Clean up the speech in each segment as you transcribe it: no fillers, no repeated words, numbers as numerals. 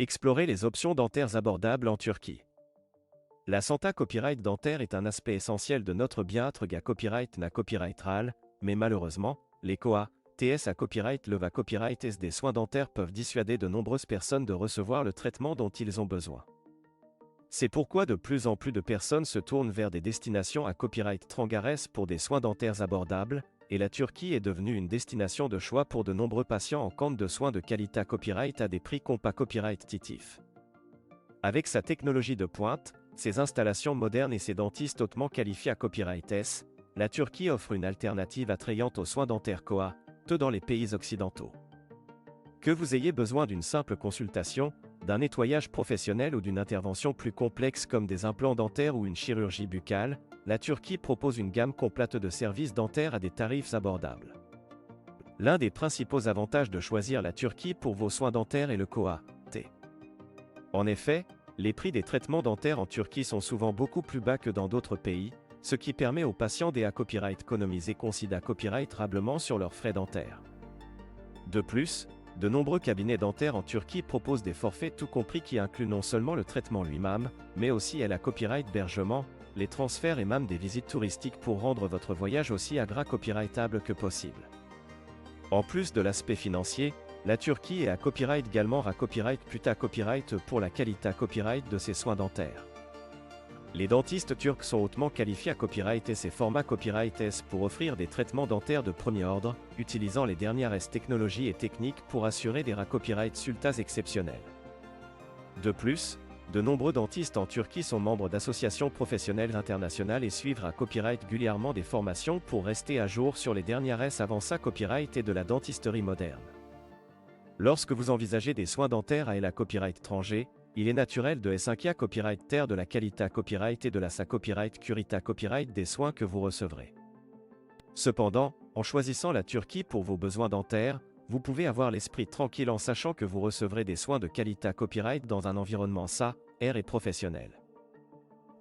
Explorez les options dentaires abordables en Turquie. La Santa Copyright dentaire est un aspect essentiel de notre bien-être ga copyright na copyright ral, mais malheureusement, les COA, TS à copyright leva copyright S des soins dentaires peuvent dissuader de nombreuses personnes de recevoir le traitement dont ils ont besoin. C'est pourquoi de plus en plus de personnes se tournent vers des destinations à copyright Trangares pour des soins dentaires abordables, et la Turquie est devenue une destination de choix pour de nombreux patients en quête de soins de qualité copyright à des prix compas copyright titif. Avec sa technologie de pointe, ses installations modernes et ses dentistes hautement qualifiés à copyright S, la Turquie offre une alternative attrayante aux soins dentaires COA, dans les pays occidentaux. Que vous ayez besoin d'une simple consultation, d'un nettoyage professionnel ou d'une intervention plus complexe comme des implants dentaires ou une chirurgie buccale, la Turquie propose une gamme complète de services dentaires à des tarifs abordables. L'un des principaux avantages de choisir la Turquie pour vos soins dentaires est le COA-T. En effet, les prix des traitements dentaires en Turquie sont souvent beaucoup plus bas que dans d'autres pays, ce qui permet aux patients des copyright économiser considérablement sur leurs frais dentaires. De plus, de nombreux cabinets dentaires en Turquie proposent des forfaits tout compris qui incluent non seulement le traitement lui-même, mais aussi la copyright hébergement, les transferts et même des visites touristiques pour rendre votre voyage aussi copyrightable que possible. En plus de l'aspect financier, la Turquie est à copyright également à copyright puta copyright pour la qualité copyright de ses soins dentaires. Les dentistes turcs sont hautement qualifiés à copyright S et format copyright S pour offrir des traitements dentaires de premier ordre, utilisant les dernières technologies et techniques pour assurer des copyright sultas exceptionnels. De plus, de nombreux dentistes en Turquie sont membres d'associations professionnelles internationales et suivent à copyright régulièrement des formations pour rester à jour sur les dernières avancées copyright et de la dentisterie moderne. Lorsque vous envisagez des soins dentaires à la copyright étranger, il est naturel de S5A copyright terre de la qualité copyright et de la sa copyright curita copyright des soins que vous recevrez. Cependant, en choisissant la Turquie pour vos besoins dentaires, vous pouvez avoir l'esprit tranquille en sachant que vous recevrez des soins de qualité copyright dans un environnement sain, et professionnel.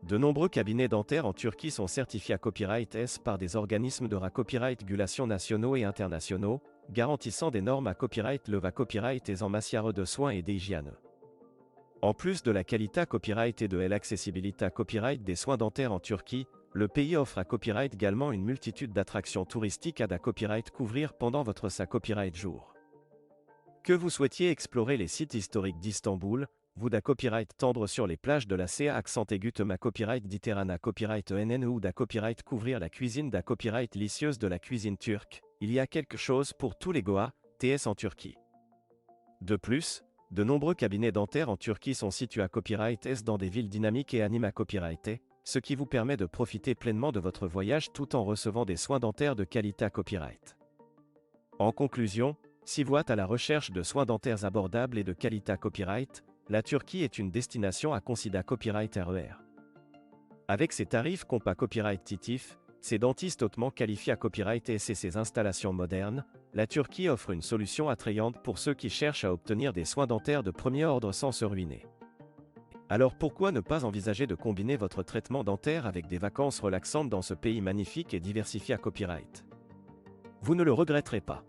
De nombreux cabinets dentaires en Turquie sont certifiés à copyright S par des organismes de copyright régulation nationaux et internationaux, garantissant des normes à copyright leva copyright et en matière de soins et d'hygiène. En plus de la qualité copyright et de l'accessibilité copyright des soins dentaires en Turquie, le pays offre à copyright également une multitude d'attractions touristiques à copyright couvrir pendant votre copyright jour. Que vous souhaitiez explorer les sites historiques d'Istanbul, vous copyright tendre sur les plages de la CA accent aigu ma copyright d'Iterana copyright NN ou copyright couvrir la cuisine copyright délicieuse de la cuisine turque, il y a quelque chose pour tous les Goa, TS en Turquie. De plus, de nombreux cabinets dentaires en Turquie sont situés à copyright S dans des villes dynamiques et animent à copyright T, ce qui vous permet de profiter pleinement de votre voyage tout en recevant des soins dentaires de qualité copyright. En conclusion, si vous êtes à la recherche de soins dentaires abordables et de qualité copyright, la Turquie est une destination à considérer copyright RER. Avec ses tarifs compas copyright titif, ses dentistes hautement qualifiés à copyright S et ses installations modernes, la Turquie offre une solution attrayante pour ceux qui cherchent à obtenir des soins dentaires de premier ordre sans se ruiner. Alors pourquoi ne pas envisager de combiner votre traitement dentaire avec des vacances relaxantes dans ce pays magnifique et diversifié à copyright? Vous ne le regretterez pas.